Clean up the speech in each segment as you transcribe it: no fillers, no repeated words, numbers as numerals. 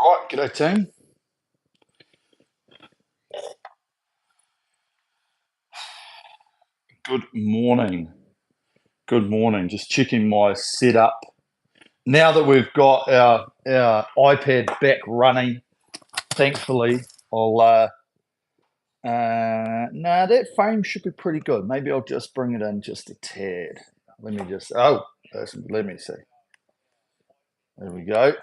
Right, g'day team. Good morning. Good morning. Just checking my setup. Now that we've got our iPad back running, thankfully, that frame should be pretty good. Maybe I'll just bring it in just a tad. Let me see. There we go.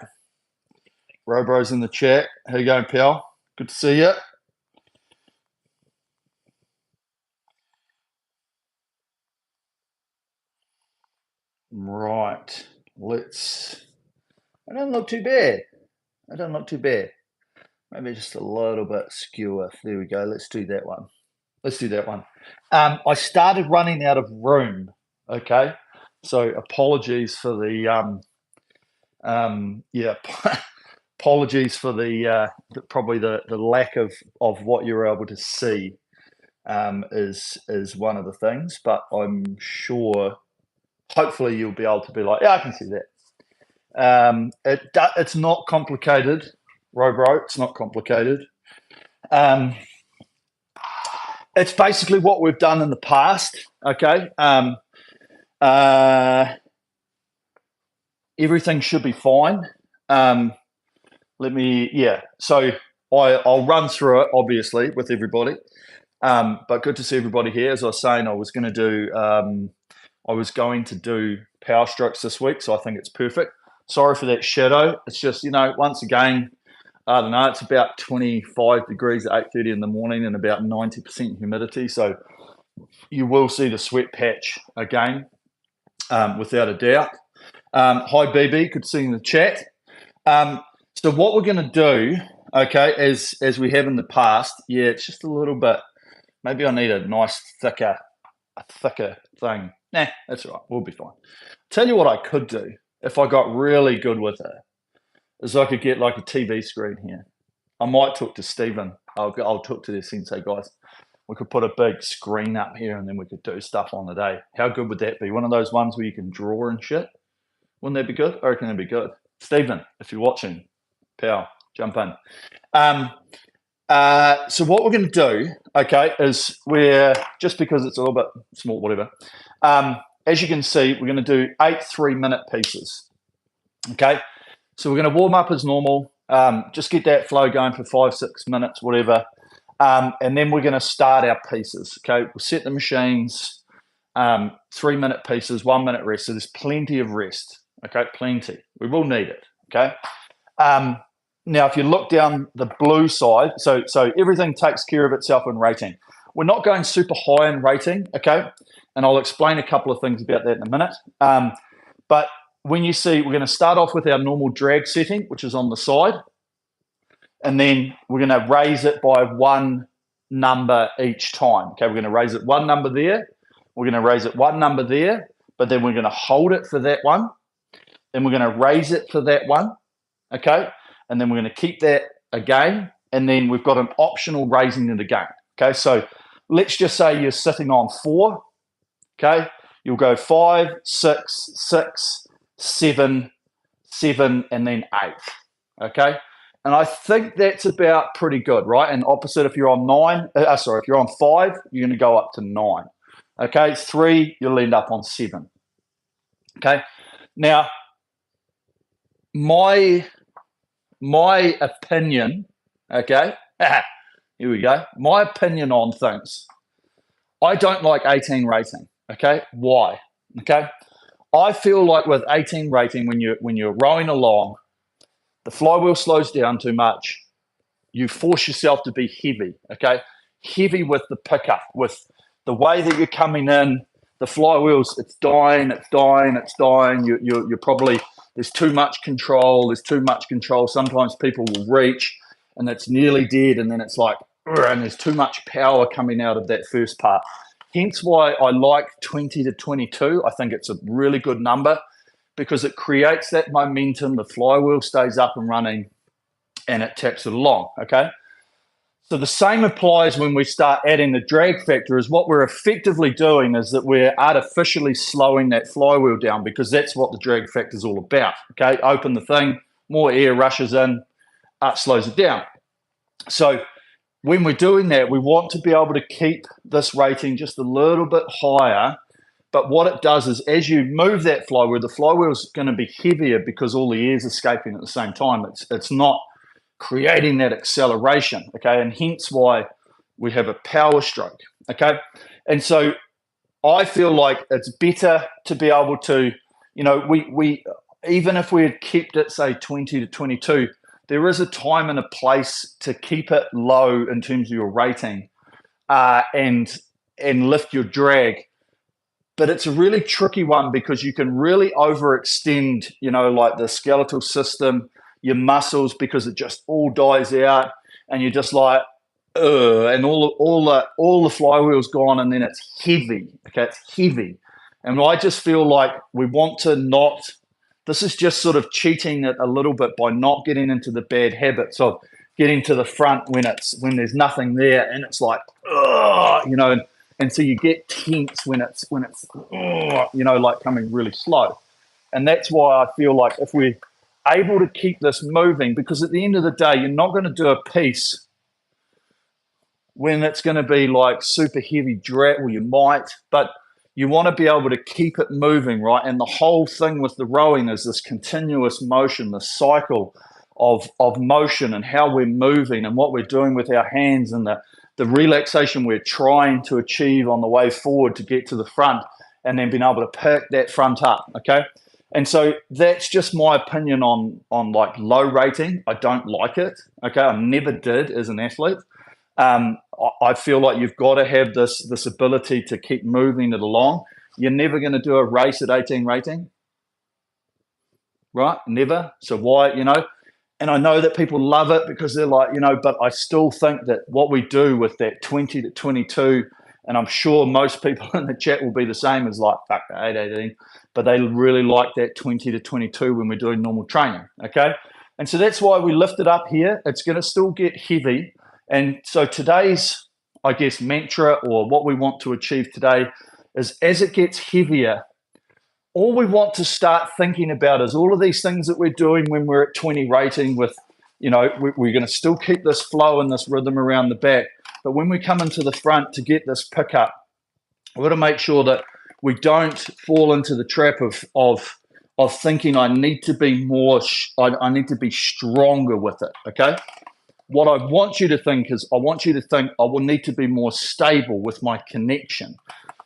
Robro's in the chat. How you going, pal? Good to see you. Right. I don't look too bad. Maybe just a little bit skewer. There we go. Let's do that one. I started running out of room. Okay. So apologies for the apologies for probably the lack of what you're able to see is one of the things, but I'm sure hopefully you'll be able to be like, yeah, I can see that. It's not complicated, Robro. It's not complicated. It's basically what we've done in the past. Okay. Everything should be fine. So I'll run through it, obviously, with everybody. But good to see everybody here. As I was saying, I was going to do power strokes this week, so I think it's perfect. Sorry for that shadow. It's just, once again, I don't know, it's about 25 degrees at 8:30 in the morning and about 90% humidity. So you will see the sweat patch again, without a doubt. Hi, BB. Good to see you in the chat. So what we're going to do, okay, as we have in the past, it's just a little bit, maybe I need a nice thicker thing. Nah, that's all right. We'll be fine. Tell you what I could do if I got really good with it is I could get like a TV screen here. I might talk to Stephen. I'll talk to the sensei guys. We could put a big screen up here and then we could do stuff on the day. How good would that be? One of those ones where you can draw and shit. Wouldn't that be good? I reckon that'd be good. Stephen, if you're watching, pal, jump in. So what we're going to do, okay, is just because it's a little bit small, whatever. As you can see, we're going to do 8 3-minute pieces. Okay, so we're going to warm up as normal. Just get that flow going for 5 6 minutes, whatever, and then we're going to start our pieces. Okay, we'll set the machines. 3-minute pieces, 1 minute rest. So there's plenty of rest. Okay, plenty. We will need it. Okay. Now, if you look down the blue side, so everything takes care of itself in rating. We're not going super high in rating, okay? And I'll explain a couple of things about that in a minute. But when you see, we're going to start off with our normal drag setting, which is on the side. And then we're going to raise it by 1 number each time. Okay, we're going to raise it 1 number there. We're going to raise it 1 number there. But then we're going to hold it for that one. Then we're going to raise it for that one. Okay. And then we're going to keep that again, and then we've got an optional raising it again. Okay, so let's just say you're sitting on 4. Okay, you'll go 5, 6, 6, 7, 7, and then 8. Okay, and I think that's about pretty good, right? And opposite, if you're on 9, if you're on 5, you're going to go up to 9. Okay, 3, you'll end up on 7. Okay, now my opinion, okay, here we go. My opinion on things. I don't like 18 rating, okay? Why? Okay, I feel like with 18 rating, when you're rowing along, the flywheel slows down too much. You force yourself to be heavy, okay? Heavy with the pickup, with the way that you're coming in. The flywheels, it's dying. You're probably, there's too much control. Sometimes people will reach and it's nearly dead, and then it's like, and there's too much power coming out of that first part. Hence why I like 20 to 22. I think it's a really good number because it creates that momentum. The flywheel stays up and running and it taps it along, okay? So the same applies when we start adding the drag factor. Is what we're effectively doing is that we're artificially slowing that flywheel down, because that's what the drag factor is all about. Okay, open the thing, more air rushes in, slows it down. So when we're doing that, we want to be able to keep this rating just a little bit higher. But what it does is as you move that flywheel, the flywheel is going to be heavier because all the air is escaping at the same time. It's not creating that acceleration, okay? And hence why we have a power stroke, okay? And so I feel like it's better to be able to, you know, we even if we had kept it, say, 20 to 22, there is a time and a place to keep it low in terms of your rating and lift your drag. But it's a really tricky one because you can really overextend, you know, like the skeletal system, your muscles, because it just all dies out, and you're just like, and all the flywheel's gone, and then it's heavy. Okay, it's heavy, and I just feel like we want to not. This is just sort of cheating it a little bit by not getting into the bad habits of getting to the front when there's nothing there, and it's like, you know. And so you get tense when it's you know, like coming really slow. And that's why I feel like if we're able to keep this moving, because at the end of the day, you're not going to do a piece when it's going to be like super heavy drag. Well, you might, but you want to be able to keep it moving, right? And the whole thing with the rowing is this continuous motion, the cycle of motion and how we're moving and what we're doing with our hands and the relaxation we're trying to achieve on the way forward to get to the front, and then being able to pick that front up, okay? And so that's just my opinion on like low rating. I don't like it, okay? I never did as an athlete. I feel like you've got to have this ability to keep moving it along. You're never going to do a race at 18 rating, right? Never. So why, you know? And I know that people love it because they're like, you know, but I still think that what we do with that 20 to 22, and I'm sure most people in the chat will be the same, as like, fuck, 18, but they really like that 20 to 22 when we're doing normal training, okay? And so that's why we lift it up here. It's going to still get heavy. And so today's, I guess, mantra, or what we want to achieve today, is as it gets heavier, all we want to start thinking about is all of these things that we're doing when we're at 20 rating with, you know, we're going to still keep this flow and this rhythm around the back. But when we come into the front to get this pickup, we've got to make sure that we don't fall into the trap of thinking I need to be more, I need to be stronger with it, okay? What I want you to think is I want you to think I will need to be more stable with my connection.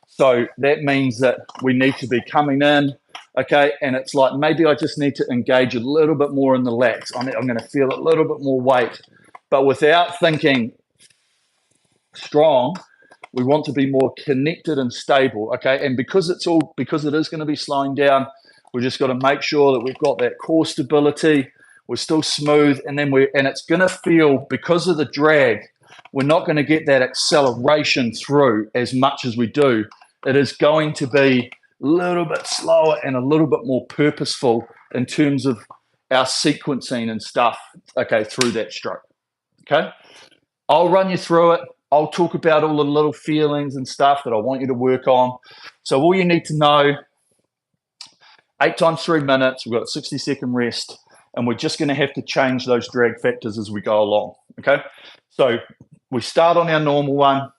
So that means that we need to be coming in, okay, and it's like maybe I just need to engage a little bit more in the lats. I'm going to feel a little bit more weight, but without thinking strong, we want to be more connected and stable, okay? And because it is going to be slowing down, we just got to make sure that we've got that core stability. We're still smooth, and it's going to feel, because of the drag, we're not going to get that acceleration through as much as we do. It is going to be a little bit slower and a little bit more purposeful in terms of our sequencing and stuff, okay, through that stroke, okay? I'll run you through it. I'll talk about all the little feelings and stuff that I want you to work on. So all you need to know, 8 times 3 minutes, we've got a 60-second rest, and we're just going to have to change those drag factors as we go along, okay? So we start on our normal one,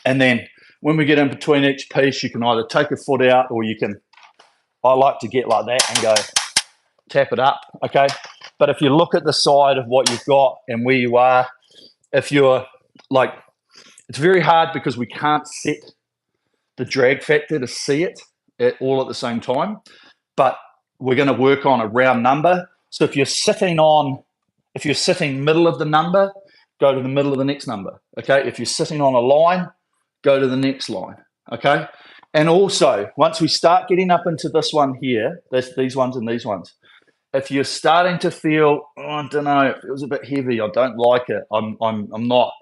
and then when we get in between each piece, you can either take a foot out, or you can, I like to get like that and go tap it up, okay? But if you look at the side of what you've got and where you are, if you're like, it's very hard because we can't set the drag factor to see it all at the same time, but we're going to work on a round number. So if you're sitting middle of the number, go to the middle of the next number, okay? If you're sitting on a line, go to the next line, okay? And also, once we start getting up into this one here, these ones and these ones, if you're starting to feel, oh, I don't know, it feels a bit heavy, I don't like it, I'm not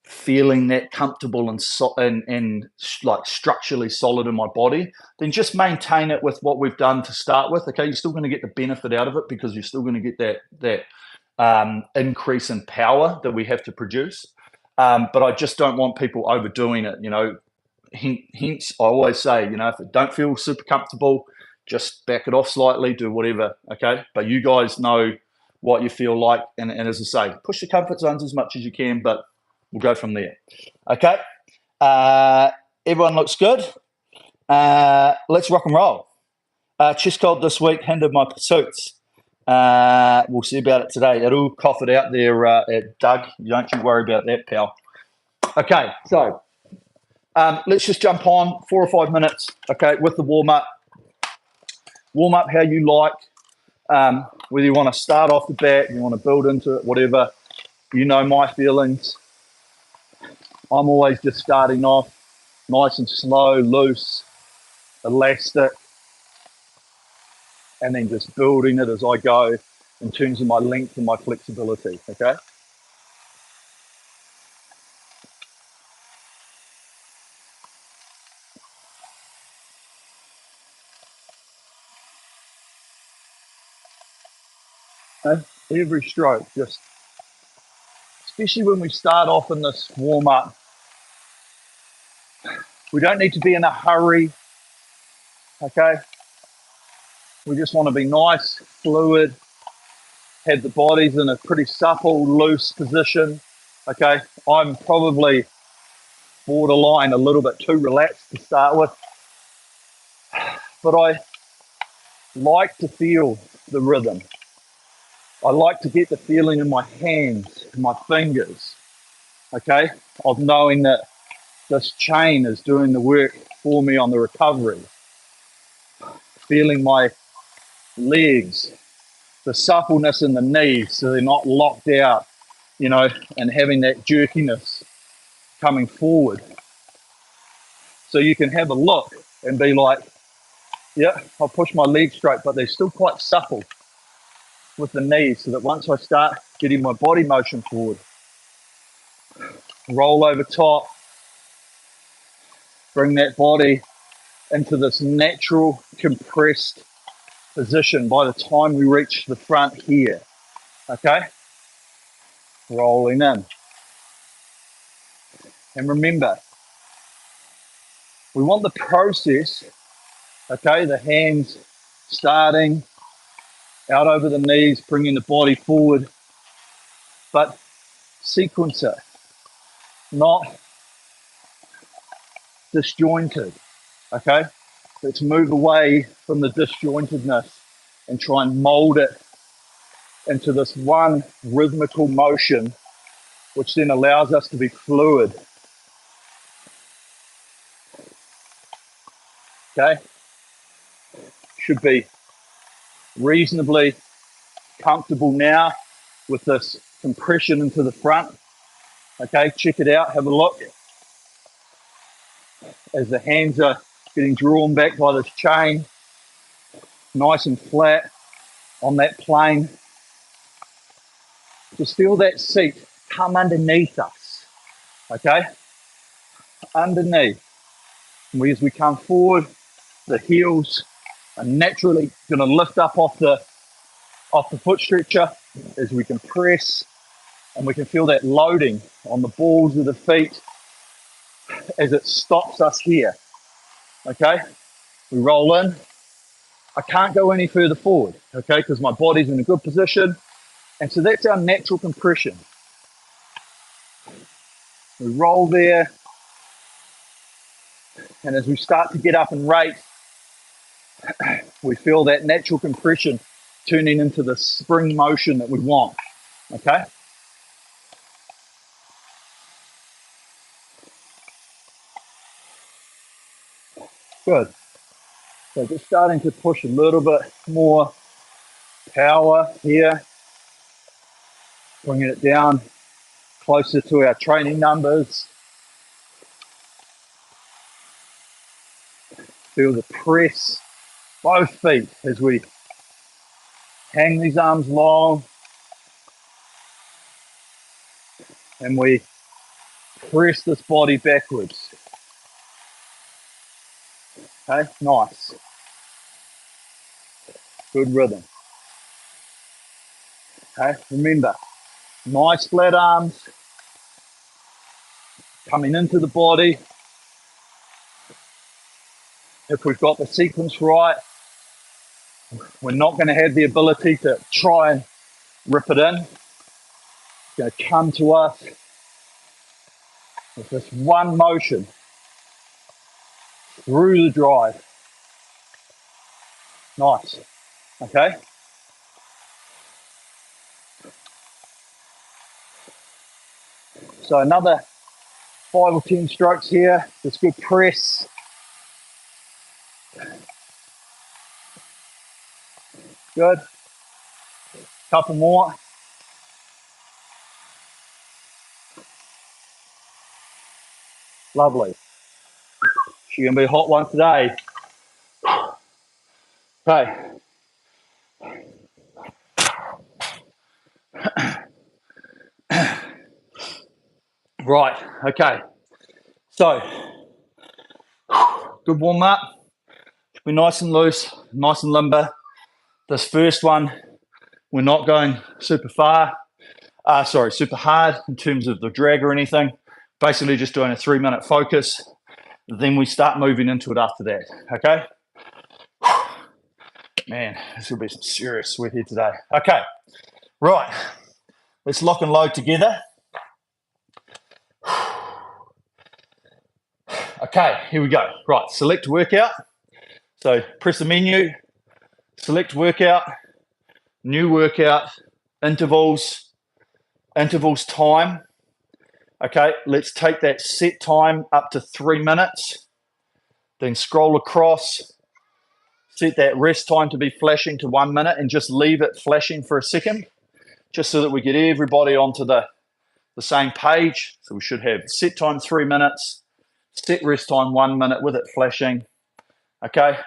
feeling that comfortable and like structurally solid in my body, then just maintain it with what we've done to start with, okay? You're still going to get the benefit out of it because you're still going to get that increase in power that we have to produce. But I just don't want people overdoing it, you know. Hence, I always say, you know, if it don't feel super comfortable, just back it off slightly, do whatever, okay? But you guys know what you feel like. And as I say, push the comfort zones as much as you can, but we'll go from there. Okay. Everyone looks good. Let's rock and roll. Chest cold this week hindered my pursuits. We'll see about it today. It'll cough it out there at Doug. Don't you worry about that, pal. Okay, so let's just jump on 4 or 5 minutes, okay, with the warm-up. Warm up how you like, whether you want to start off the bat, you want to build into it, whatever. You know my feelings. I'm always just starting off nice and slow, loose, elastic, and then just building it as I go in terms of my length and my flexibility, okay? Every stroke, just, especially when we start off in this warm-up, we don't need to be in a hurry, okay? We just want to be nice, fluid, have the bodies in a pretty supple, loose position, okay? I'm probably borderline a little bit too relaxed to start with, but I like to feel the rhythm. I like to get the feeling in my hands, my fingers, okay, of knowing that this chain is doing the work for me on the recovery. Feeling my legs, the suppleness in the knees so they're not locked out, you know, and having that jerkiness coming forward. So you can have a look and be like, yeah, I'll push my legs straight, but they're still quite supple with the knees, so that once I start getting my body motion forward, roll over top, bring that body into this natural compressed position by the time we reach the front here, okay? Rolling in. And remember, we want the process, okay, the hands starting out over the knees, bringing the body forward, but sequence it, not disjointed, okay? Let's move away from the disjointedness and try and mold it into this one rhythmical motion, which then allows us to be fluid, okay? Should be reasonably comfortable now with this compression into the front, okay? Check it out, have a look. As the hands are getting drawn back by this chain, nice and flat on that plane. Just feel that seat come underneath us, okay? Underneath. And as we come forward, the heels are naturally going to lift up off the foot stretcher as we compress, and we can feel that loading on the balls of the feet as it stops us here, okay? We roll in. I can't go any further forward, okay, because my body's in a good position. And so that's our natural compression. We roll there. And as we start to get up and rate, we feel that natural compression turning into the spring motion that we want, okay? Good. So just starting to push a little bit more power here, bringing it down closer to our training numbers. Feel the press, both feet, as we hang these arms long and we press this body backwards. Okay, nice. Good rhythm. Okay, remember, nice flat arms coming into the body. If we've got the sequence right, we're not going to have the ability to try and Rip it in. It's going to come to us with this one motion through the drive. Nice. Okay. So another 5 or 10 strokes here. Just good press. Good. Couple more. Lovely. She's going to be a hot one today. Okay. Right. Okay. So, good warm up. Be nice and loose, nice and limber. This first one, we're not going super super hard in terms of the drag or anything. Basically just doing a 3-minute focus. Then we start moving into it after that, okay? Man, this will be some serious sweat here today. Okay, right. Let's lock and load together. Okay, here we go. Right, select workout. So press the menu, select workout, new workout, intervals time. Okay, let's take that set time up to 3 minutes. Then scroll across, set that rest time to be flashing to 1 minute and just leave it flashing for a second, just so that we get everybody onto the same page. So we should have set time 3 minutes, set rest time 1 minute with it flashing. Okay.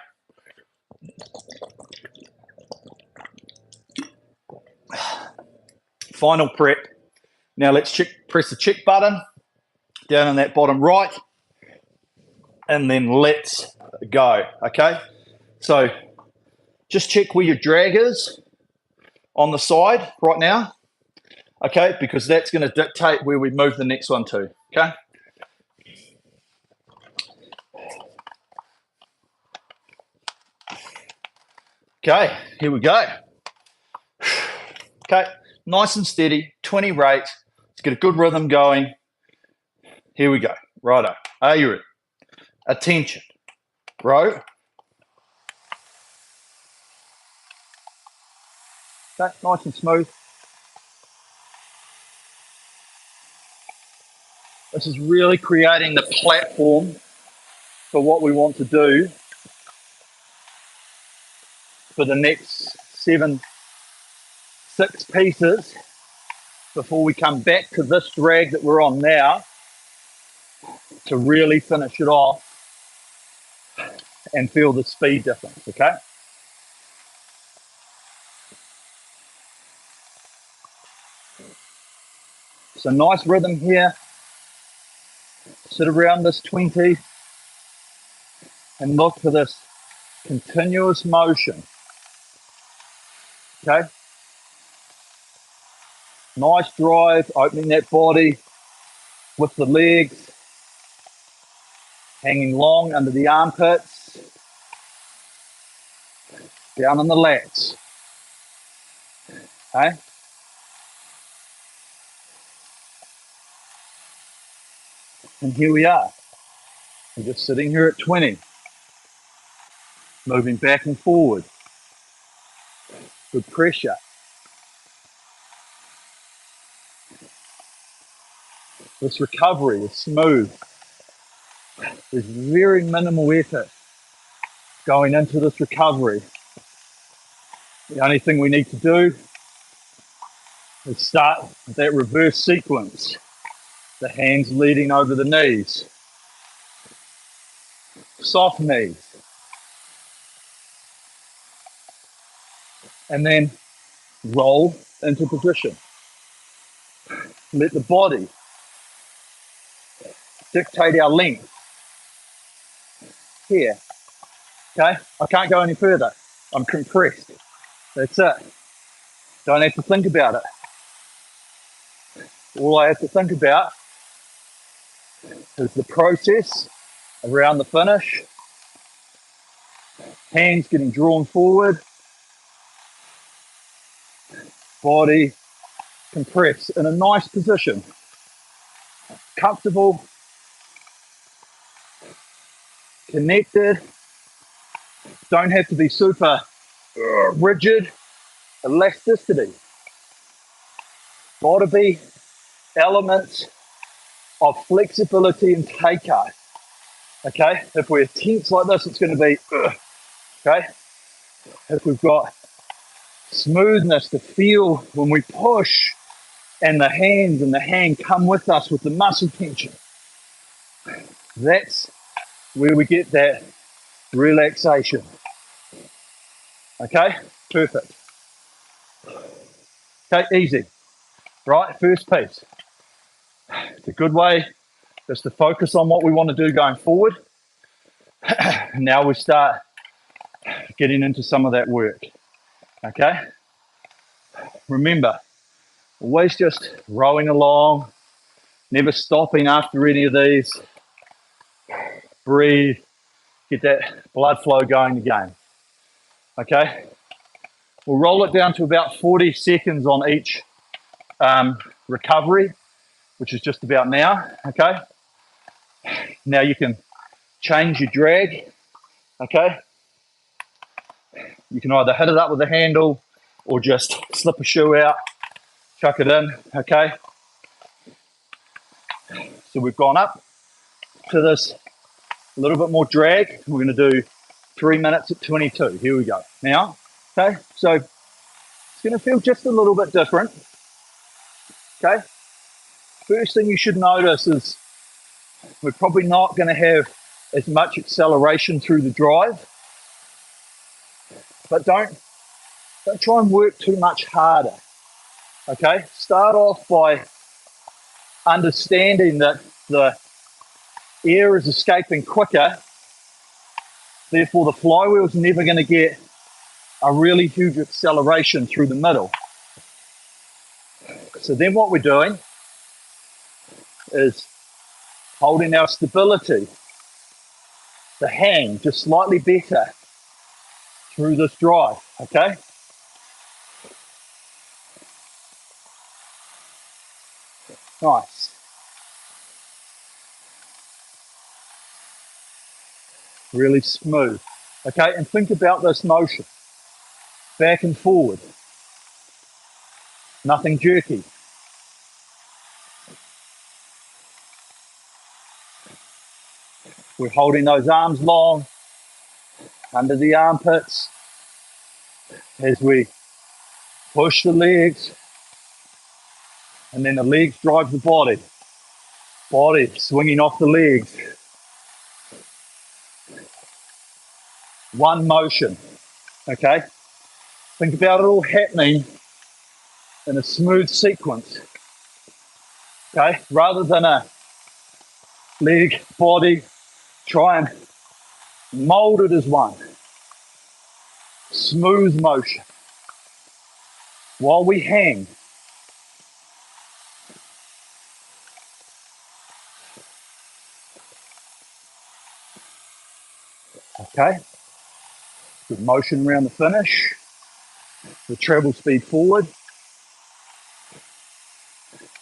Final prep. Now let's press the check button down in that bottom right, and then let's go. Okay. So just check where your drag is on the side right now. Okay, because that's going to dictate where we move the next one to. Okay. Okay, here we go. Okay, nice and steady, 20 rates. Let's get a good rhythm going. Here we go. Righto. Are you ready? Attention. Row. Okay, nice and smooth. This is really creating the platform for what we want to do for the next 6 pieces before we come back to this drag that we're on now to really finish it off and feel the speed difference, okay? So nice rhythm here. Sit around this 20 and look for this continuous motion, okay? Nice drive, opening that body with the legs, hanging long under the armpits, down on the lats, okay? And here we are. I'm just sitting here at 20, moving back and forward. Good pressure. This recovery is smooth. There's very minimal effort going into this recovery. The only thing we need to do is start with that reverse sequence. The hands leading over the knees. Soft knees. And then roll into position. Let the body dictate our length. Here. Okay? I can't go any further. I'm compressed. That's it. Don't have to think about it. All I have to think about is the process around the finish. Hands getting drawn forward. body compress in a nice position, comfortable, connected, don't have to be super rigid, elasticity. Got to be elements of flexibility and takeout. Okay, if we're tense like this, it's going to be, okay. If we've got smoothness to feel when we push, and the hands and the hand come with us with the muscle tension, that's where we get that relaxation. Okay, perfect. Okay, easy. Right, first piece. It's a good way just to focus on what we want to do going forward. Now we start getting into some of that work. Okay, remember, always just rowing along, never stopping after any of these. Breathe, get that blood flow going again. Okay, we'll roll it down to about 40 seconds on each recovery, which is just about now. Okay, now you can change your drag. Okay, you can either hit it up with a handle or just slip a shoe out, chuck it in. Okay, so we've gone up to this a little bit more drag. We're going to do 3 minutes at 22. Here we go. Now, okay, so it's going to feel just a little bit different. Okay, first thing you should notice is we're probably not going to have as much acceleration through the drive, but don't try and work too much harder. Okay, start off by understanding that the air is escaping quicker, therefore the flywheel's never going to get a really huge acceleration through the middle. So then what we're doing is holding our stability, the hang just slightly better through this drive. Okay, nice. Really smooth. Okay, and think about this motion. Back and forward. Nothing jerky. We're holding those arms long, under the armpits, as we push the legs, and then the legs drive the body. Body swinging off the legs. One motion, okay? Think about it all happening in a smooth sequence, okay? Rather than a leg, body, try and mold it as one. Smooth motion. While we hang. Okay? Good motion around the finish. The treble speed forward.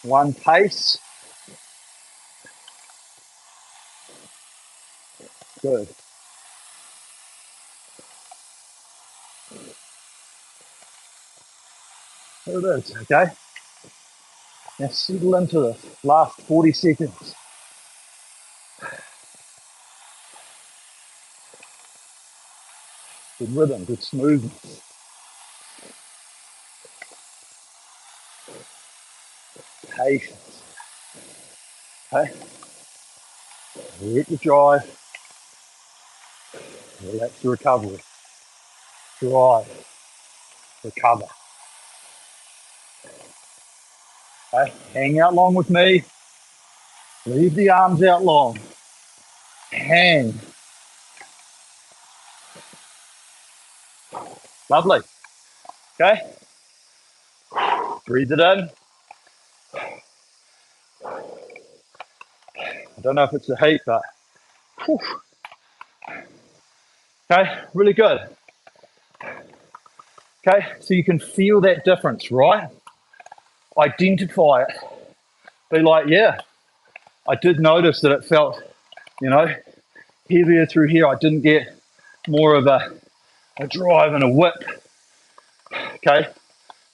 One pace. Good. There it is, okay? Now settle into the last 40 seconds. Good rhythm, good smoothness. Patience. Okay? Work the drive. Relax the recovery. Drive. Recover. Okay? Hang out long with me. Leave the arms out long. Hang. Lovely. Okay? Breathe it in. I don't know if it's the heat, but whew. Okay, really good. Okay, so you can feel that difference, right? Identify it. Be like, yeah, I did notice that it felt, you know, heavier through here. I didn't get more of a drive and a whip, okay?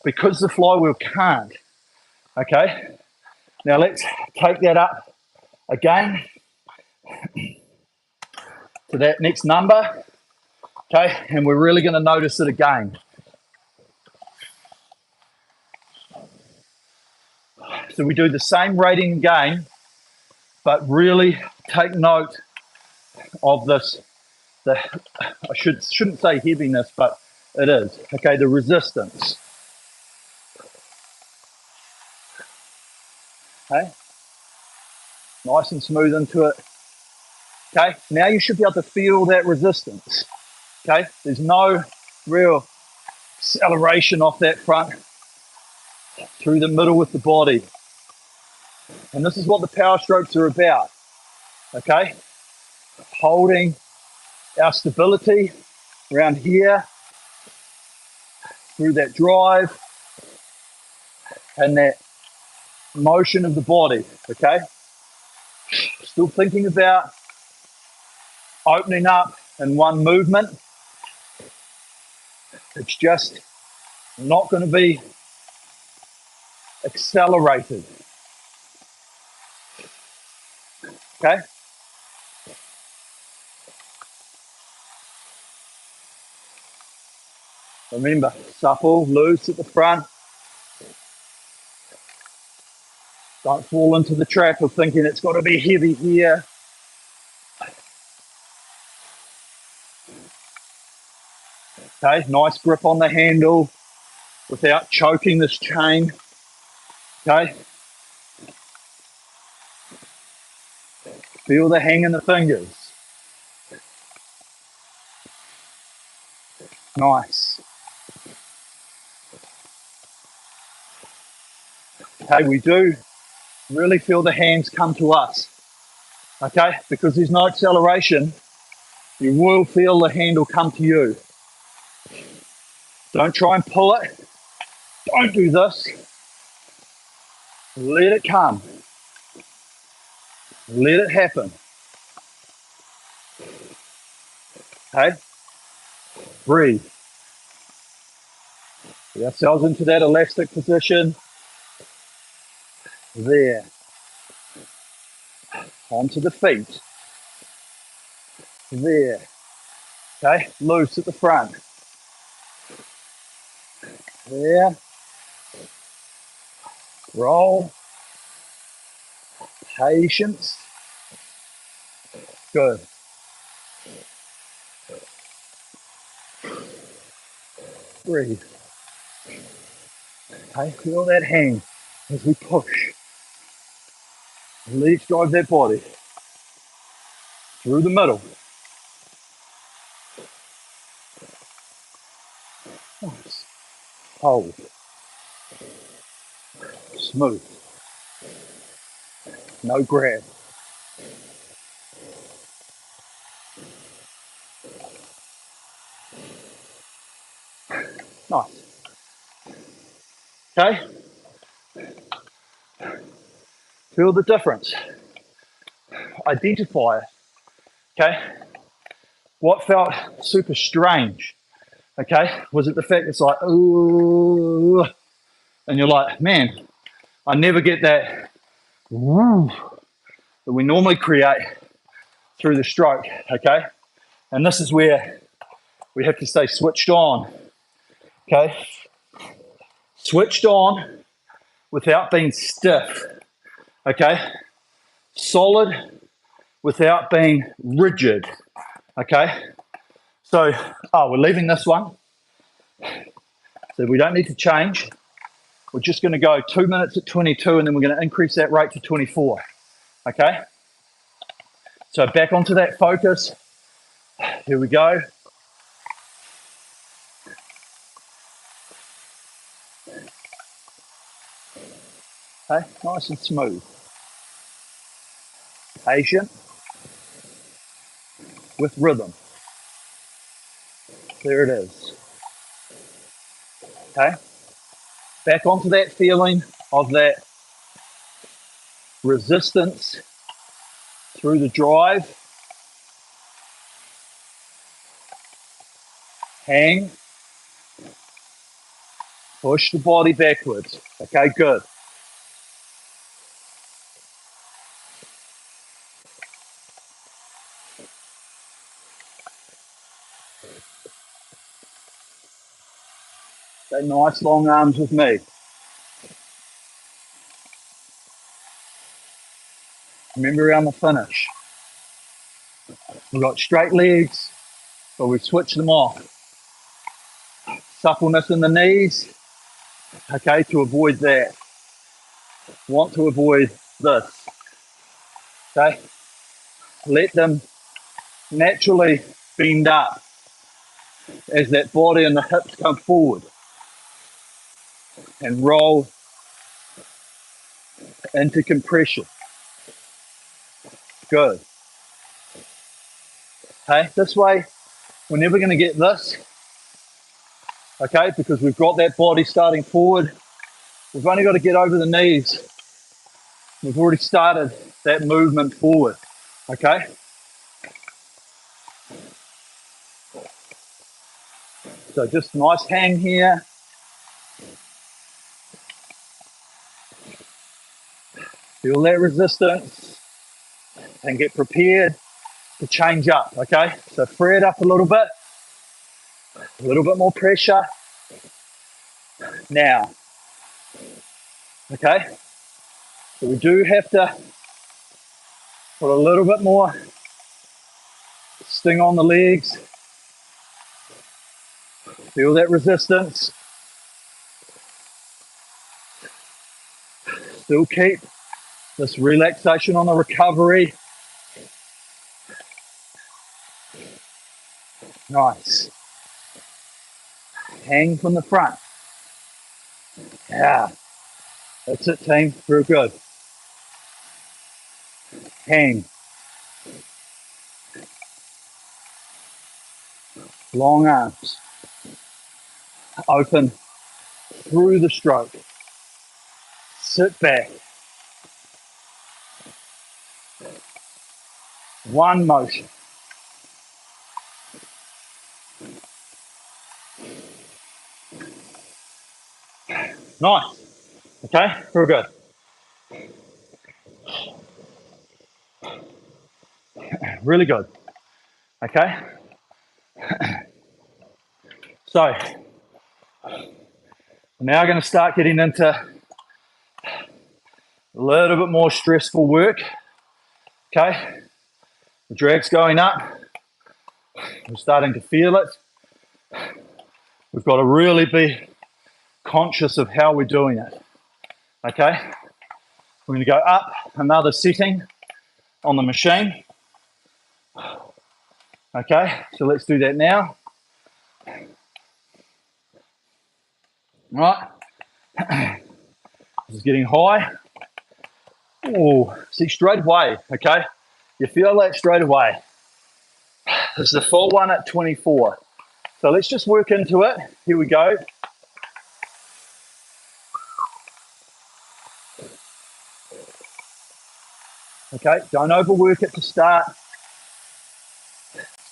Because the flywheel can't, okay? Now let's take that up again to that next number, okay? And we're really gonna notice it again. So we do the same rating again, but really take note of this, I shouldn't say heaviness, but it is, okay, the resistance. Okay, nice and smooth into it. Okay, now you should be able to feel that resistance. Okay, there's no real acceleration off that front through the middle with the body. And this is what the power strokes are about. Okay, holding our stability around here through that drive and that motion of the body. Okay, still thinking about opening up in one movement. It's just not going to be accelerated. Okay, remember, supple, loose at the front. Don't fall into the trap of thinking it's got to be heavy here. Okay, nice grip on the handle without choking this chain. Okay, feel the hang in the fingers. Nice. Okay, we do really feel the hands come to us. Okay, because there's no acceleration, you will feel the handle come to you. Don't try and pull it. Don't do this. Let it come. Let it happen. Okay, breathe. Get ourselves into that elastic position. There. Onto the feet. There. Okay, loose at the front. There. Roll. Patience. Good. Breathe. Okay, feel that hang as we push. Let's drive that body through the middle. Nice. Hold. Smooth. No grab. Nice. Okay. Feel the difference. Identify it. Okay. What felt super strange? Okay. Was it the fact it's like, ooh, and you're like, man, I never get that woo that we normally create through the stroke. Okay. And this is where we have to stay switched on. Okay. Switched on without being stiff. Okay. Solid without being rigid. Okay. So, we're leaving this one. So we don't need to change. We're just going to go 2 minutes at 22 and then we're going to increase that rate to 24. Okay. So back onto that focus. Here we go. Okay. Nice and smooth. Patient with rhythm. There it is. Okay, back onto that feeling of that resistance through the drive. Hang, push the body backwards. Okay, good. Okay, nice long arms with me. Remember around the finish. We've got straight legs, but we've switched them off. Suppleness in the knees, okay, to avoid that. Want to avoid this, okay? Let them naturally bend up as that body and the hips come forward and roll into compression. Good. Okay, this way, we're never going to get this, okay, because we've got that body starting forward. We've only got to get over the knees. We've already started that movement forward, okay? So just nice hang here. Feel that resistance and get prepared to change up, okay? So free it up a little bit more pressure. Now, okay? So we do have to put a little bit more sting on the legs. Feel that resistance. Still keep this relaxation on the recovery. Nice. Hang from the front. Yeah. That's it, team. Real good. Hang. Long arms. Open through the stroke. Sit back. One motion. Nice. Okay, real good. Really good. Okay. So we're now going to start getting into a little bit more stressful work. Okay. The drag's going up. We're starting to feel it. We've got to really be conscious of how we're doing it. Okay. We're going to go up another setting on the machine. Okay, so let's do that now. All right. This is getting high. Oh, see, straight away, okay? You feel that straight away. This is the full one at 24. So let's just work into it. Here we go. Okay, don't overwork it to start.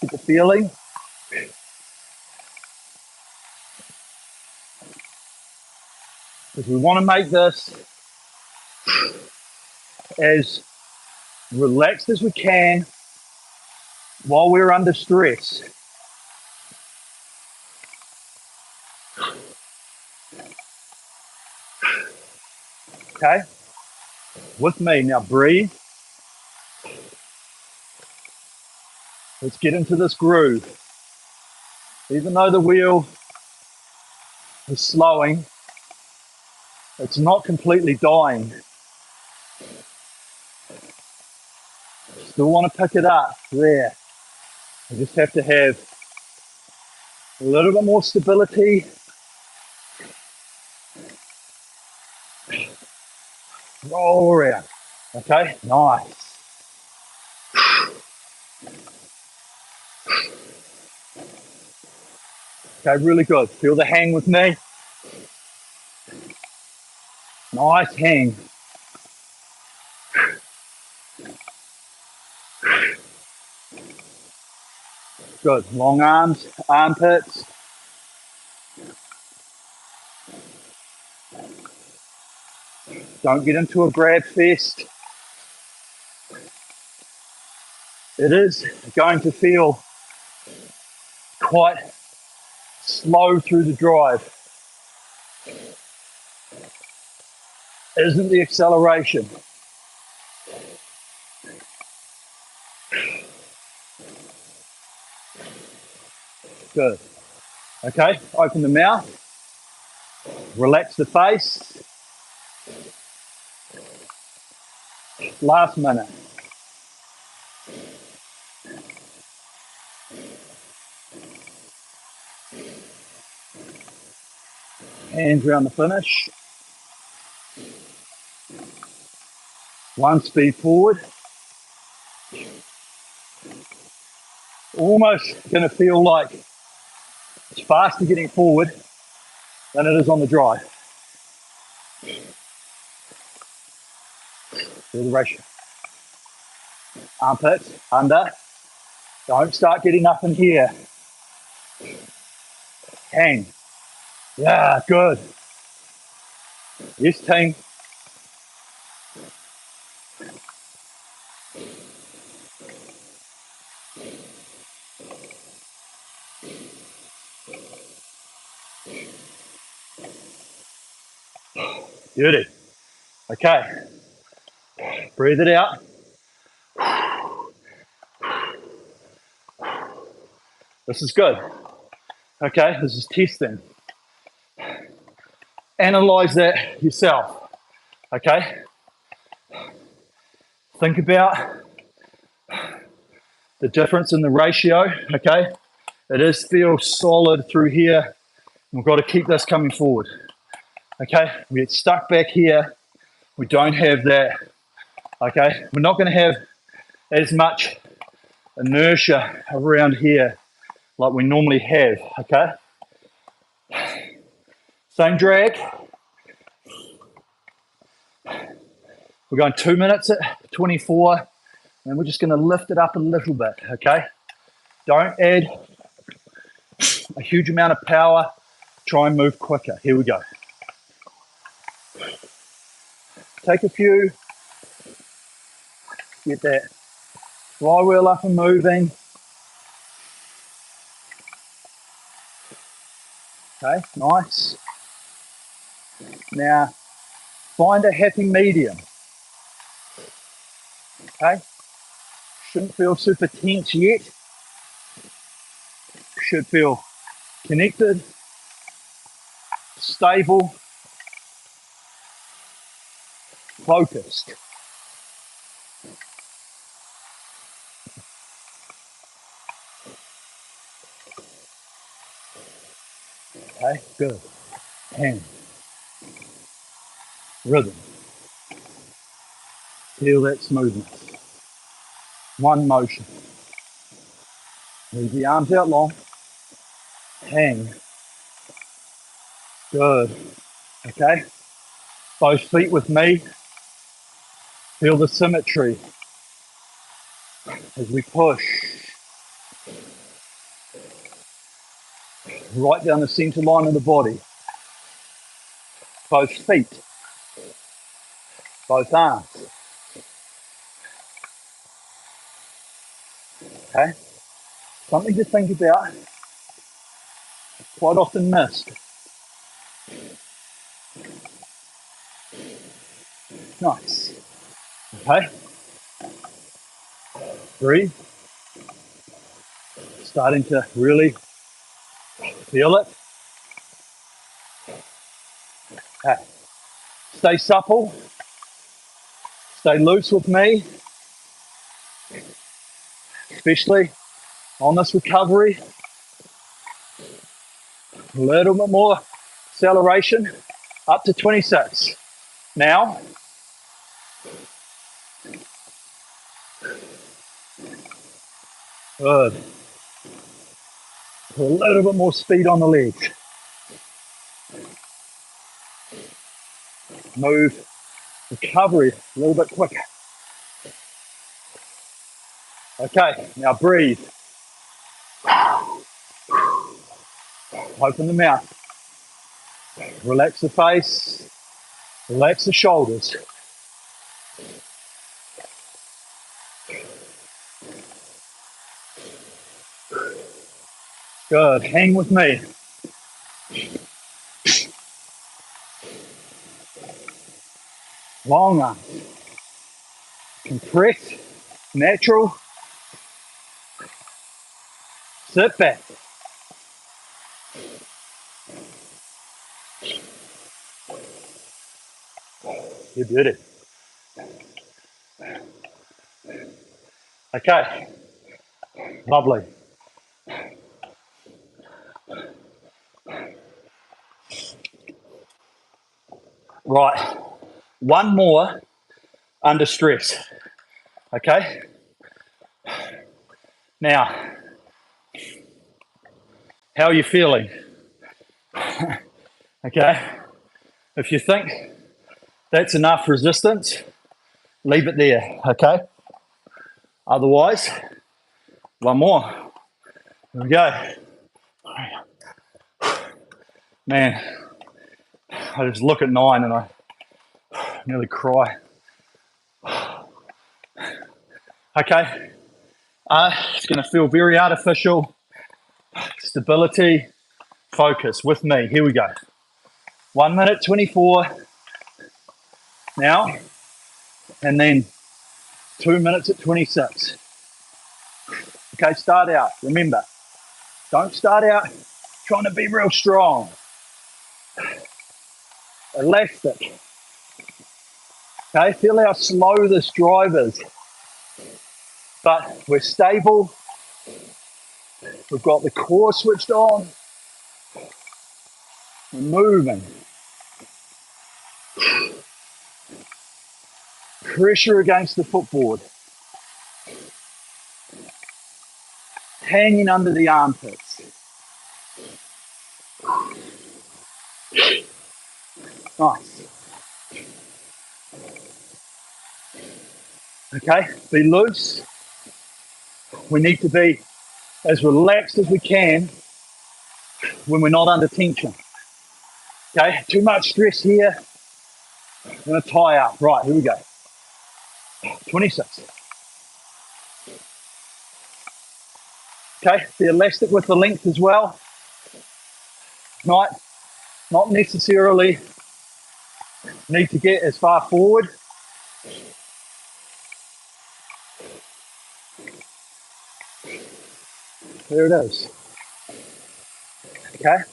Get the feeling. Because we want to make this as relaxed as we can while we're under stress. Okay, with me. Now breathe. Let's get into this groove. Even though the wheel is slowing, it's not completely dying. Still want to pick it up there. You just have to have a little bit more stability. Roll around. Okay, nice. Okay, really good. Feel the hang with me. Nice hang. Good. Long arms, armpits. Don't get into a grab fest. It is going to feel quite slow through the drive. Isn't the acceleration. Good. Okay, open the mouth. Relax the face. Last minute. Hands around the finish. One speed forward. Almost going to feel like it's faster getting forward than it is on the drive. Feel the ratio. Armpits, under. Don't start getting up in here. Hang. Yeah, good. Yes, team. Beauty. Okay. Breathe it out. This is good. Okay, this is testing. Analyze that yourself. Okay. Think about the difference in the ratio. Okay. It is feels solid through here. We've got to keep this coming forward. Okay. We get stuck back here. We don't have that. Okay. We're not going to have as much inertia around here like we normally have. Okay. Same drag. We're going 2 minutes at 24, and we're just going to lift it up a little bit. Okay. Don't add a huge amount of power. Try and move quicker. Here we go. Take a few. Get that flywheel up and moving. Okay, nice. Now, find a happy medium. Okay, shouldn't feel super tense yet. Should feel connected, stable, focused. Okay, good. Hand, rhythm. Feel that smoothness. One motion. Move the arms out long. Hang. Good. Okay. Both feet with me. Feel the symmetry as we push. Right down the center line of the body. Both feet. Both arms. Okay. Something to think about. Quite often missed. Nice. Okay. Breathe. Starting to really feel it. Okay. Stay supple. Stay loose with me. Especially on this recovery. A little bit more acceleration. Up to 26. Now. Good. Put a little bit more speed on the legs. move, recovery a little bit quicker. Okay, now breathe. Open the mouth. Relax the face. Relax the shoulders. Good, hang with me. Long arms. Compress, natural. Sit back. You did it. Okay, lovely. Right, one more under stress. Okay, now, how are you feeling? Okay, if you think that's enough resistance, leave it there, okay? Otherwise, one more. Here we go. Man, I just look at 9 and I nearly cry. Okay, it's going to feel very artificial. Stability, focus with me. Here we go. 1 minute 24 now, and then 2 minutes at 26. Okay, start out. Remember, don't start out trying to be real strong. Elastic. Okay, feel how slow this drive is. But we're stable. We've got the core switched on. We're moving. Pressure against the footboard. Hanging under the armpits. Nice. Okay, be loose. We need to be as relaxed as we can when we're not under tension. Okay, too much stress here. I'm gonna tie up. Right, here we go. 26. Okay, be elastic with the length as well. Not necessarily need to get as far forward. There it is. Okay,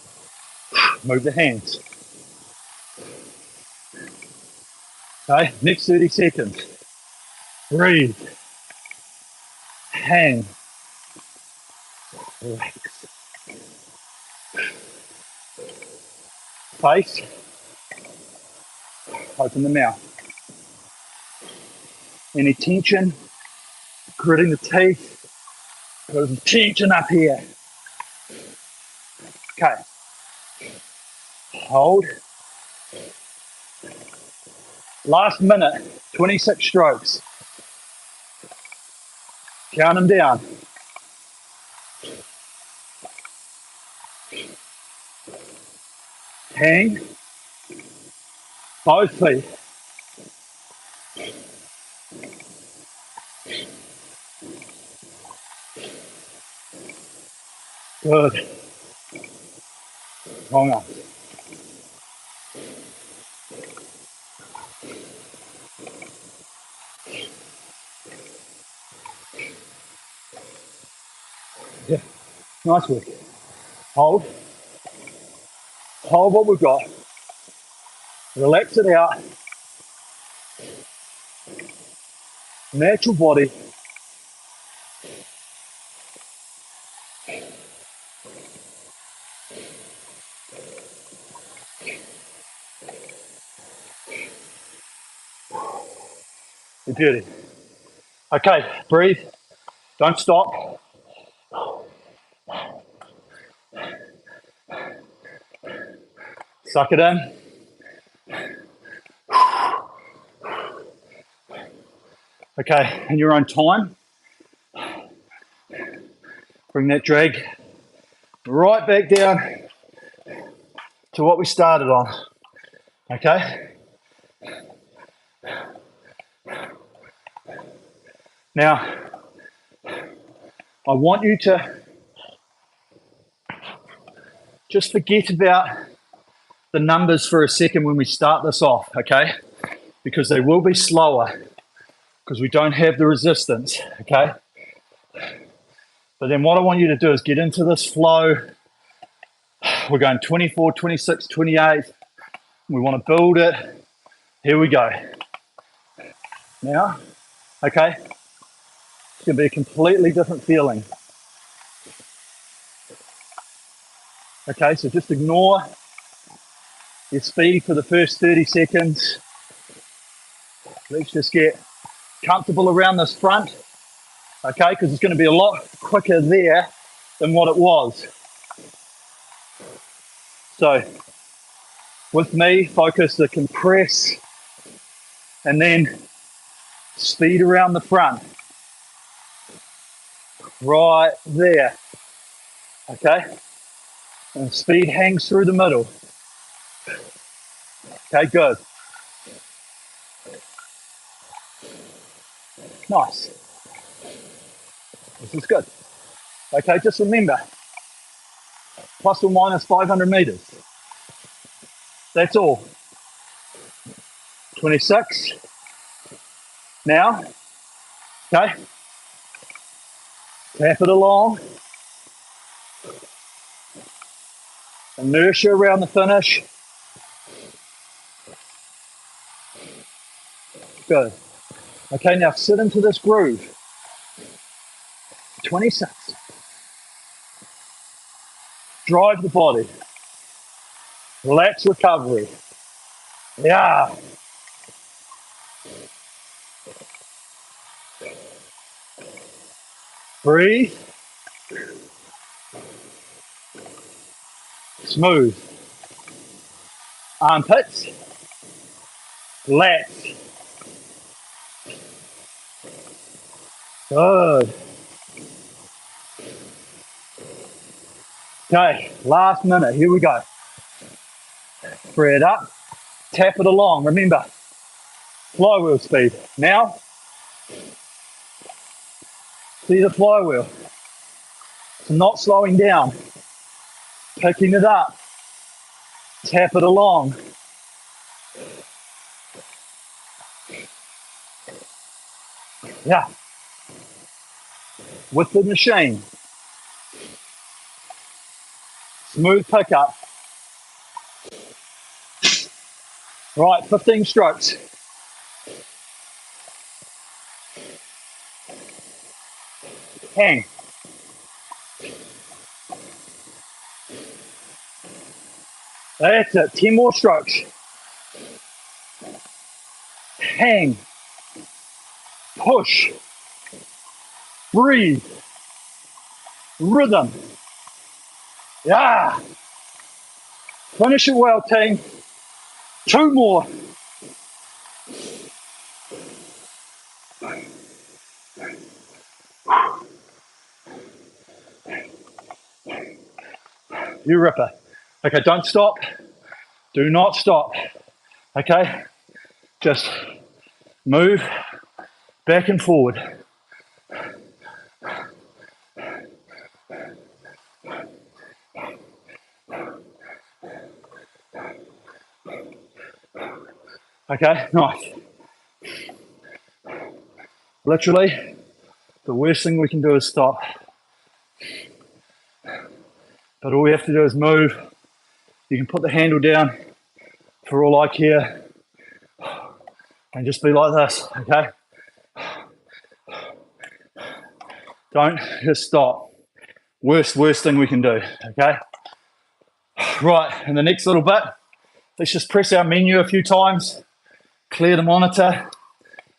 move the hands. Okay, next 30 seconds. Breathe. Hang. Relax. Face. Open the mouth. Any tension, gritting the teeth. Got some tension up here. Okay. Hold. Last minute, 26 strokes. Count them down. Hang. Both feet. Good. Long arms. Yeah, nice work. Hold. Hold what we've got. Relax it out. Natural body. You're beauty. Okay, breathe. Don't stop. Suck it in. Okay, in your own time. Bring that drag right back down to what we started on. Okay. Now, I want you to just forget about the numbers for a second when we start this off, okay? Because they will be slower because we don't have the resistance, okay? But then what I want you to do is get into this flow. We're going 24, 26, 28. We want to build it. Here we go. Now, okay, it's going to be a completely different feeling. Okay, so just ignore your speed for the first 30 seconds. Let's just get comfortable around this front, okay, because it's going to be a lot quicker there than what it was. So with me, focus the compress and then speed around the front. Right there, okay? And speed hangs through the middle. Okay, good. Nice. This is good. Okay, just remember, plus or minus 500 meters. That's all. 26. Now, okay, tap it along. Inertia around the finish. Good. Okay, now sit into this groove. 26. Drive the body. Relax recovery. Yeah. Breathe. Smooth. Armpits. Lats. Good. Okay, last minute. Here we go. Free it up. Tap it along. Remember, flywheel speed. Now, see the flywheel. It's not slowing down. Picking it up. Tap it along. Yeah. With the machine. Smooth pickup. Right, 15 strokes. Hang. That's it. 10 more strokes. Hang. Push. Breathe. Rhythm. Yeah. Finish it well, team. 2 more. You ripper. Okay, don't stop. Do not stop. Okay? Just move back and forward. Okay, nice. Literally, the worst thing we can do is stop. But all we have to do is move. You can put the handle down for all I care and just be like this, okay? Don't just stop. Worst thing we can do, okay? Right, in the next little bit, let's just press our menu a few times, clear the monitor.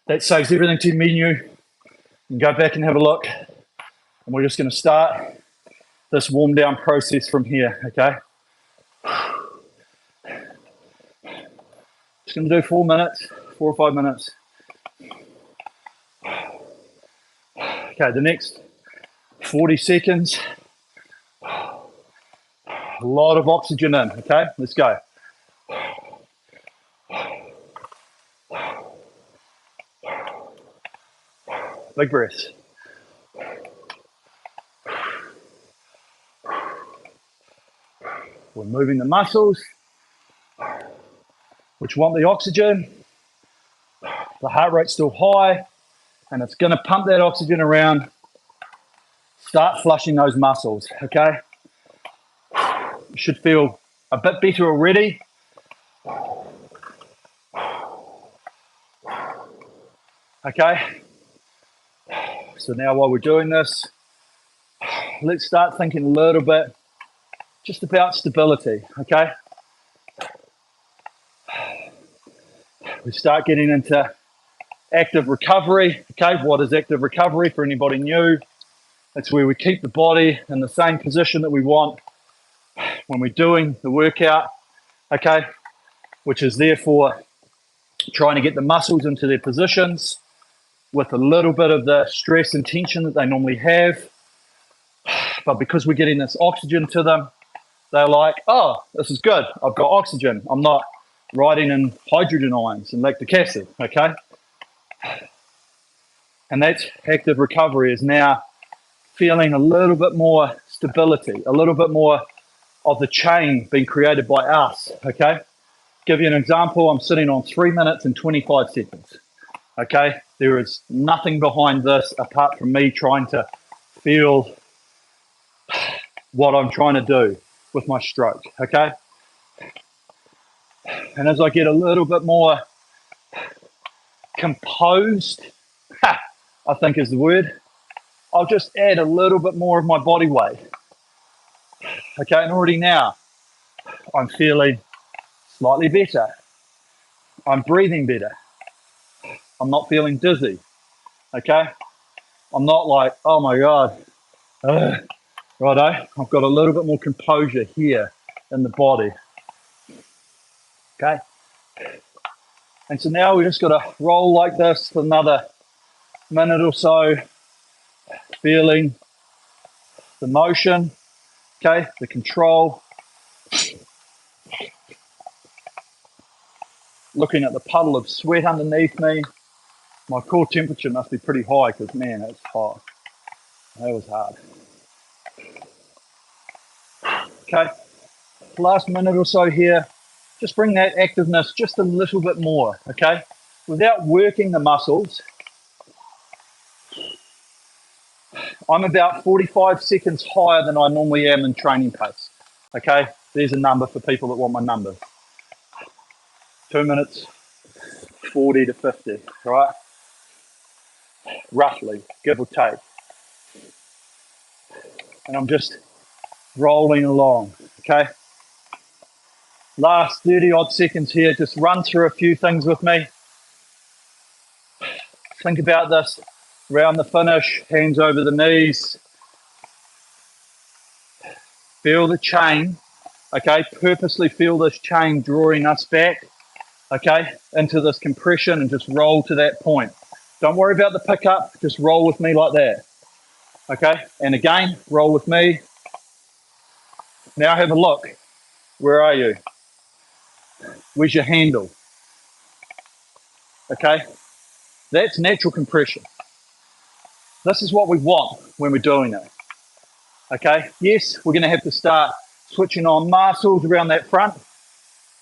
That saves everything to the menu. And go back and have a look. And we're just going to start this warm down process from here, okay? Just going to do 4 minutes, 4 or 5 minutes. Okay, the next 40 seconds, a lot of oxygen in, okay? Let's go. Big breaths. We're moving the muscles, which want the oxygen. The heart rate's still high, and it's going to pump that oxygen around. Start flushing those muscles, okay? You should feel a bit better already. Okay? So now while we're doing this, let's start thinking a little bit just about stability, okay? We start getting into active recovery, okay? What is active recovery for anybody new? It's where we keep the body in the same position that we want when we're doing the workout, okay? Which is therefore trying to get the muscles into their positions with a little bit of the stress and tension that they normally have. But because we're getting this oxygen to them, they're like, oh, this is good. I've got oxygen. I'm not riding in hydrogen ions and lactic acid, okay? And that's active recovery, is now feeling a little bit more stability, a little bit more of the chain being created by us, okay? Give you an example, I'm sitting on 3 minutes and 25 seconds, okay? There is nothing behind this apart from me trying to feel what I'm trying to do with my stroke, okay? And as I get a little bit more composed, I think is the word, I'll just add a little bit more of my body weight, okay? And already now, I'm feeling slightly better. I'm breathing better. I'm not feeling dizzy, okay? I'm not like, oh my God, righto. I've got a little bit more composure here in the body, okay? And so now we just got to roll like this for another minute or so, feeling the motion, okay, the control, looking at the puddle of sweat underneath me. My core temperature must be pretty high because, man, it's hot. That was hard. Okay, last minute or so here. Just bring that activeness just a little bit more, okay? Without working the muscles, I'm about 45 seconds higher than I normally am in training pace, okay? There's a number for people that want my numbers. 2 minutes, 40 to 50, right? Roughly, give or take. And I'm just rolling along, okay? Last 30 odd seconds here, just run through a few things with me. Think about this, around the finish, hands over the knees. Feel the chain, okay? Purposely feel this chain drawing us back, okay, into this compression, and just roll to that point. Don't worry about the pickup, just roll with me like that, okay? And again, roll with me. Now have a look. Where are you? Where's your handle? Okay? That's natural compression. This is what we want when we're doing it. Okay? Yes, we're going to have to start switching on muscles around that front,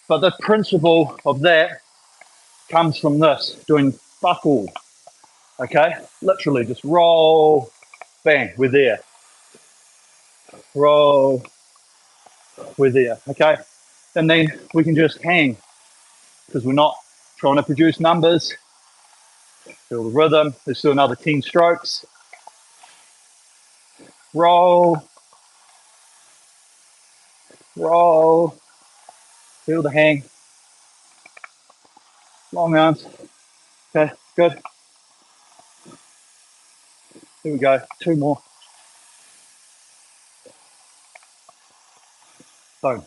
but the principle of that comes from this, doing fuck all. Okay? Literally just roll, bang, we're there. Roll, we're there. Okay? And then we can just hang because we're not trying to produce numbers. Feel the rhythm. Let's do another 10 strokes. Roll, roll, feel the hang. Long arms. Okay, good. Here we go. 2 more. Boom.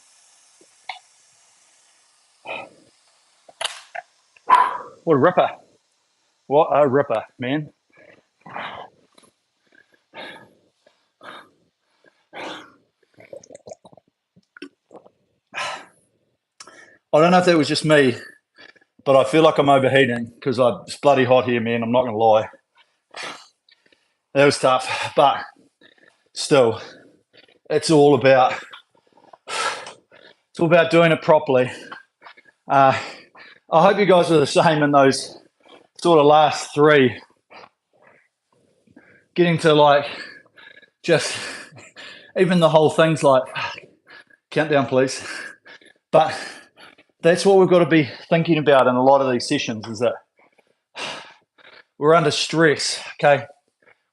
What a ripper. What a ripper, man. I don't know if that was just me, but I feel like I'm overheating because it's bloody hot here, man. I'm not going to lie. That was tough, but still, it's all about doing it properly. I hope you guys are the same in those sort of last three. Getting to like just even the whole thing's like countdown, please. But that's what we've got to be thinking about in a lot of these sessions, is that we're under stress. Okay,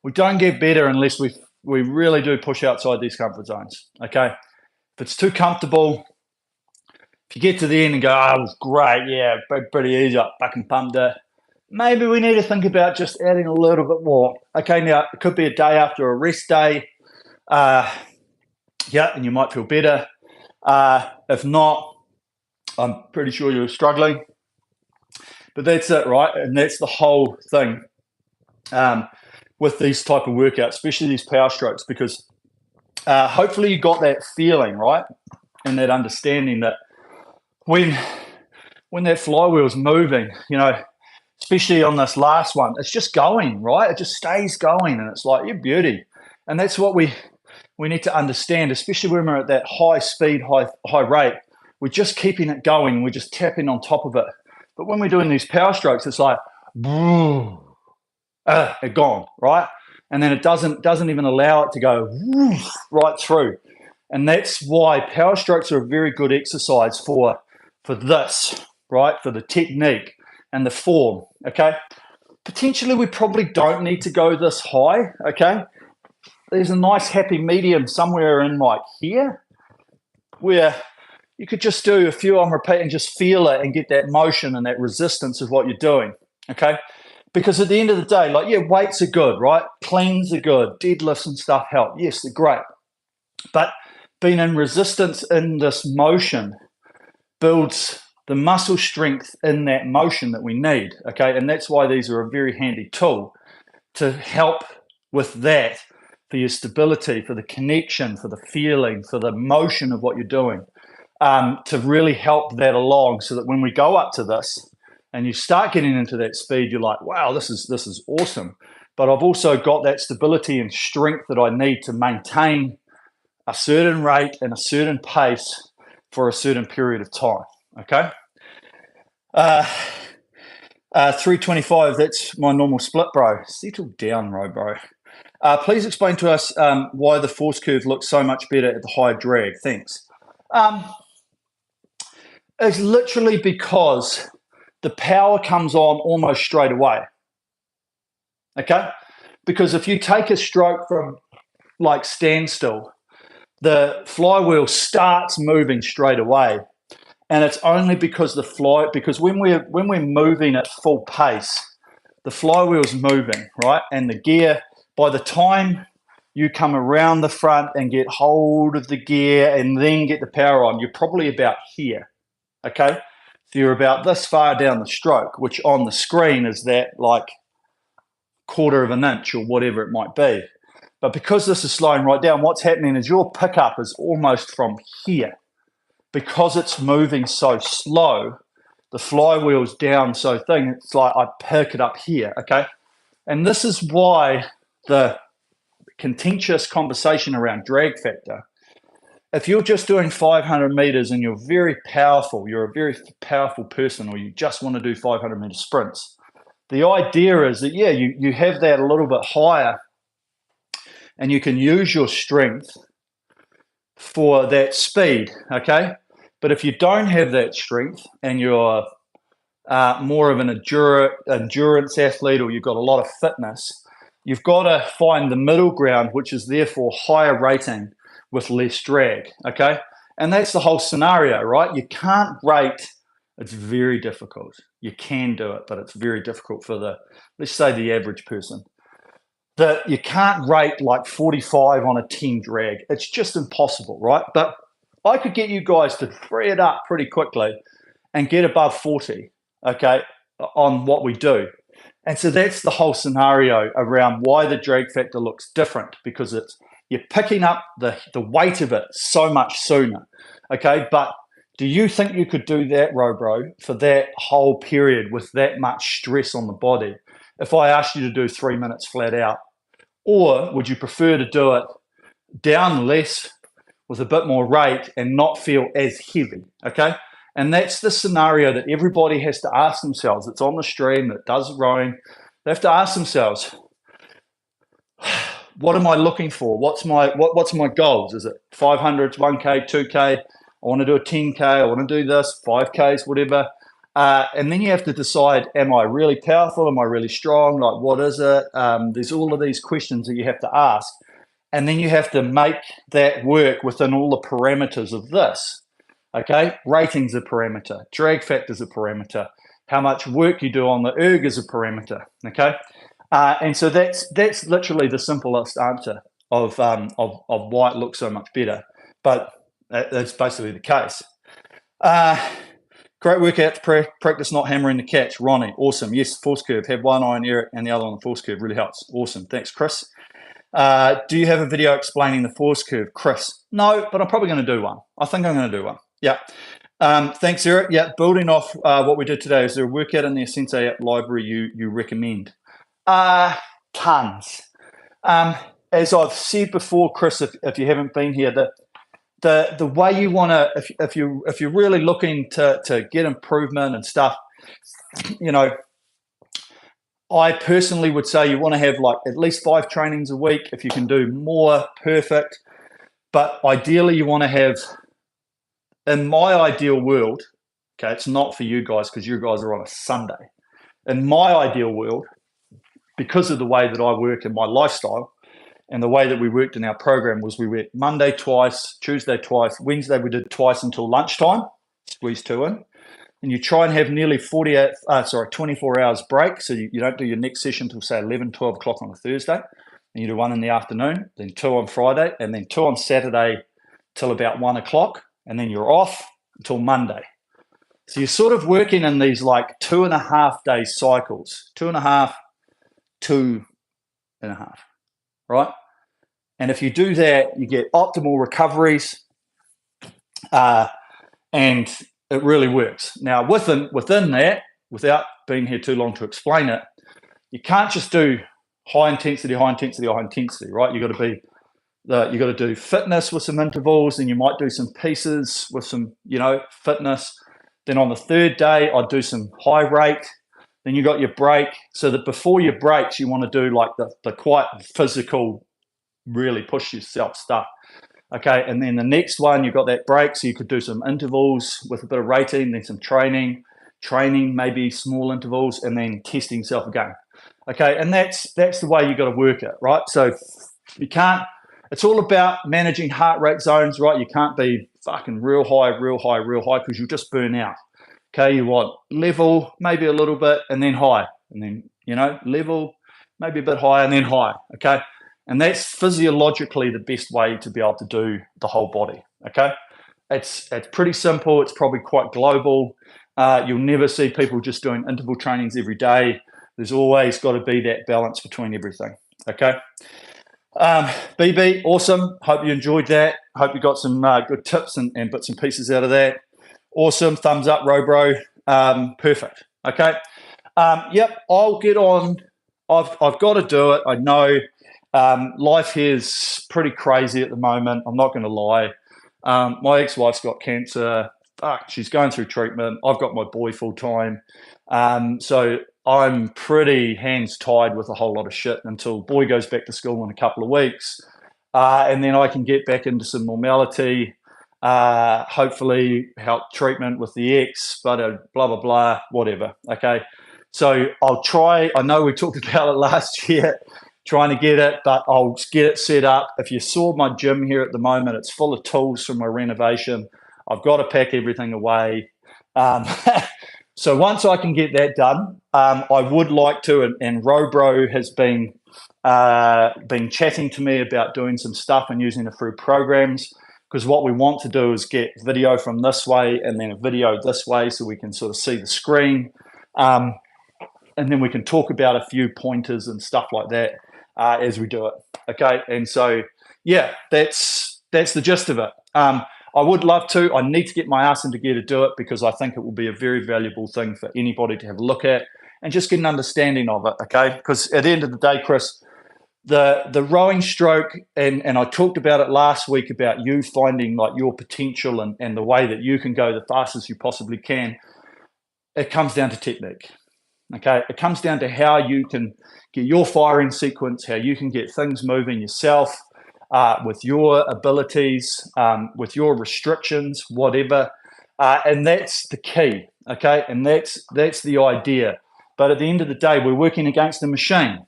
we don't get better unless we really do push outside these comfort zones. Okay, if it's too comfortable, if you get to the end and go, "Oh, it was great, yeah, pretty easy, I fucking pumped it," maybe we need to think about just adding a little bit more. Okay, now it could be a day after a rest day. Yeah, and you might feel better. If not, I'm pretty sure you're struggling. But that's it, right? And that's the whole thing with these type of workouts, especially these power strokes, because hopefully you got that feeling, right? And that understanding that when that flywheel's moving, you know, especially on this last one, it's just going, right? It just stays going, and it's like, you're beauty. And that's what we need to understand, especially when we're at that high speed, high rate. We're just keeping it going. We're just tapping on top of it. But when we're doing these power strokes, it's like, it gone, right? And then it doesn't even allow it to go right through. And that's why power strokes are a very good exercise for this, right? For the technique and the form, okay? Potentially, we probably don't need to go this high, okay? There's a nice happy medium somewhere in like here where you could just do a few on repeat and just feel it and get that motion and that resistance of what you're doing, okay? Because at the end of the day, like, yeah, weights are good, right? Cleans are good. Deadlifts and stuff help. Yes, they're great. But being in resistance in this motion builds the muscle strength in that motion that we need, okay? And that's why these are a very handy tool to help with that, for your stability, for the connection, for the feeling, for the motion of what you're doing, to really help that along, so that when we go up to this and you start getting into that speed, you're like, wow, this is awesome. But I've also got that stability and strength that I need to maintain a certain rate and a certain pace for a certain period of time, okay? 325, that's my normal split, bro. Settle down, bro. Please explain to us why the force curve looks so much better at the high drag. Thanks. It's literally because the power comes on almost straight away. Okay? Because if you take a stroke from like standstill, the flywheel starts moving straight away. And it's only because because when we're moving at full pace, the flywheel's moving, right? And the gear, by the time you come around the front and get hold of the gear and then get the power on, you're probably about here, okay? So you're about this far down the stroke, which on the screen is that like quarter of an inch or whatever it might be. But because this is slowing right down, what's happening is your pickup is almost from here. Because it's moving so slow, the flywheel's down so thin, it's like I pick it up here, okay? And this is why the contentious conversation around drag factor, if you're just doing 500 meters and you're a very powerful person, or you just want to do 500 meter sprints, the idea is that, yeah, you have that a little bit higher and you can use your strength for that speed, okay? But if you don't have that strength and you're more of an endurance athlete, or you've got a lot of fitness, you've got to find the middle ground, which is therefore higher rating with less drag, okay? And that's the whole scenario, right? You can't rate. It's very difficult. You can do it, but it's very difficult for let's say the average person. That you can't rate like 45 on a 10 drag. It's just impossible, right? But I could get you guys to free it up pretty quickly and get above 40, okay, on what we do. And so that's the whole scenario around why the drag factor looks different, because you're picking up the weight of it so much sooner, okay? But Do you think you could do that, Robro, for that whole period with that much stress on the body if I asked you to do 3 minutes flat out? Or would you prefer to do it down less with a bit more rate and not feel as heavy, okay? And that's the scenario that everybody has to ask themselves. It's on the stream, that does rowing. They have to ask themselves, what am I looking for? What's my goals? Is it 500s, 1K, 2K? I want to do a 10K. I want to do this, 5Ks, whatever. And then you have to decide, am I really powerful? Am I really strong? Like, what is it? There's all of these questions that you have to ask. And then you have to make that work within all the parameters of this. Okay, rating's a parameter, drag factor's a parameter, how much work you do on the erg is a parameter. Okay, and so that's literally the simplest answer of why it looks so much better. But that's basically the case. Great workout to practice not hammering the catch. Ronnie, awesome. Yes, force curve. Have one eye on Eric and the other on the force curve. Really helps. Awesome. Thanks, Chris. Do you have a video explaining the force curve, Chris? No, but I'm probably going to do one. I think I'm going to do one. Yeah. Thanks, Eric. Yeah, building off what we did today, is there a workout in the Sensei app library you recommend? Tons. As I've said before, Chris, if you haven't been here, the way you want to, if you're really looking to get improvement and stuff, you know, I personally would say you want to have like at least 5 trainings a week. If you can do more, perfect. But ideally, you want to have, in my ideal world, okay, it's not for you guys because you guys are on a Sunday. In my ideal world, because of the way that I work and my lifestyle and the way that we worked in our program, was we went Monday twice, Tuesday twice, Wednesday we did twice until lunchtime, squeeze 2 in. And you try and have nearly 24 hours break. So you don't do your next session until say 11, 12 o'clock on a Thursday. And you do 1 in the afternoon, then 2 on Friday, and then 2 on Saturday till about 1 o'clock. And then you're off until Monday. So you're sort of working in these like 2.5 day cycles, 2.5, 2.5, right? And if you do that, you get optimal recoveries, and it really works. Now, within that, without being here too long to explain it, you can't just do high intensity, right? You got to do fitness with some intervals, and you might do some pieces with some, fitness. Then on the third day, I'd do some high rate. Then you got your break, so that before your breaks, you want to do like the quite physical, really push yourself stuff. Okay, and then the next one, you've got that break, so you could do some intervals with a bit of rating, then some training, maybe small intervals, and then testing yourself again. Okay, and that's the way you got to work it, right? So you can't, it's all about managing heart rate zones, right? You can't be fucking real high, because you'll just burn out. Okay, you want level, maybe a little bit, and then high, and then, level, maybe a bit higher, and then high, okay? And that's physiologically the best way to be able to do the whole body, okay? It's pretty simple. It's probably quite global. You'll never see people just doing interval trainings every day. There's always got to be that balance between everything, okay? BB, awesome. Hope you enjoyed that. Hope you got some good tips and bits and pieces out of that. Awesome. Thumbs up, Robro. Perfect, okay? Yep, I'll get on. I've got to do it. I know. Life here is pretty crazy at the moment. I'm not going to lie. My ex-wife's got cancer. Fuck, she's going through treatment. I've got my boy full time. So I'm pretty hands tied with a whole lot of shit until boy goes back to school in a couple of weeks. And then I can get back into some normality. Hopefully help treatment with the ex, but blah, blah, blah, whatever. Okay. So I'll try. I know we talked about it last year, trying to get it, but I'll get it set up. If you saw my gym here at the moment, it's full of tools from my renovation. I've got to pack everything away. So once I can get that done, I would like to, and Robro has been chatting to me about doing some stuff and using it through programs, because what we want to do is get video from this way and then a video this way so we can sort of see the screen. And then we can talk about a few pointers and stuff like that as we do it. Okay, and so yeah, that's the gist of it. I would love to. I need to get my ass into gear to do it because I think it will be a very valuable thing for anybody to have a look at and just get an understanding of it, okay? Because at the end of the day, Chris, the rowing stroke, and I talked about it last week about you finding like your potential and the way that you can go the fastest you possibly can. It comes down to technique, okay? It comes down to how you can get your firing sequence, how you can get things moving yourself with your abilities, with your restrictions, whatever. And that's the key, okay? And that's the idea. But at the end of the day, we're working against the machine.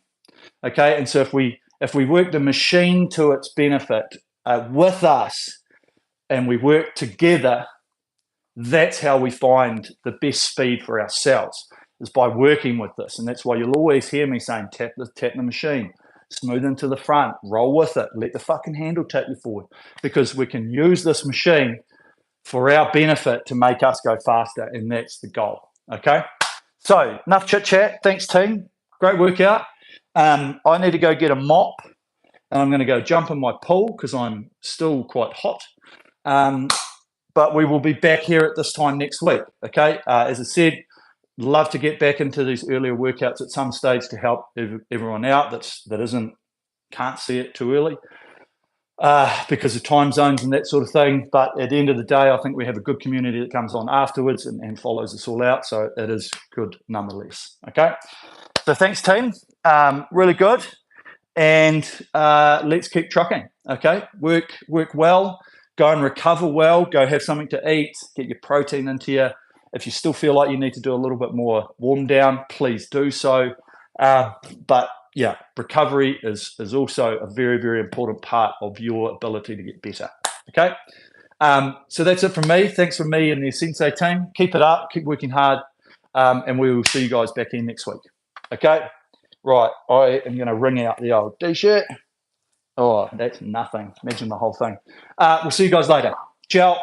Okay, and so if we work the machine to its benefit with us, and we work together, that's how we find the best speed for ourselves, is by working with this. And that's why you'll always hear me saying tap the machine, smooth into the front, roll with it, let the fucking handle take you forward, because we can use this machine for our benefit to make us go faster, and that's the goal. Okay, so enough chit chat. Thanks, team. Great workout. I need to go get a mop, and I'm going to go jump in my pool because I'm still quite hot. But we will be back here at this time next week, okay? As I said, love to get back into these earlier workouts at some stage to help everyone out that can't see it too early because of time zones and that sort of thing. But at the end of the day, I think we have a good community that comes on afterwards and follows us all out, so it is good nonetheless, okay? So thanks, team. Really good. And let's keep trucking, okay? Work well, go and recover well, go have something to eat, get your protein into you. If you still feel like you need to do a little bit more warm down, please do so. But yeah, recovery is also a very, very important part of your ability to get better, okay? So that's it from me. Thanks from me and the Sensei team. Keep it up, keep working hard, and we will see you guys back in next week, okay? Right, I am going to ring out the old t-shirt. Oh, that's nothing. Imagine the whole thing. We'll see you guys later. Ciao.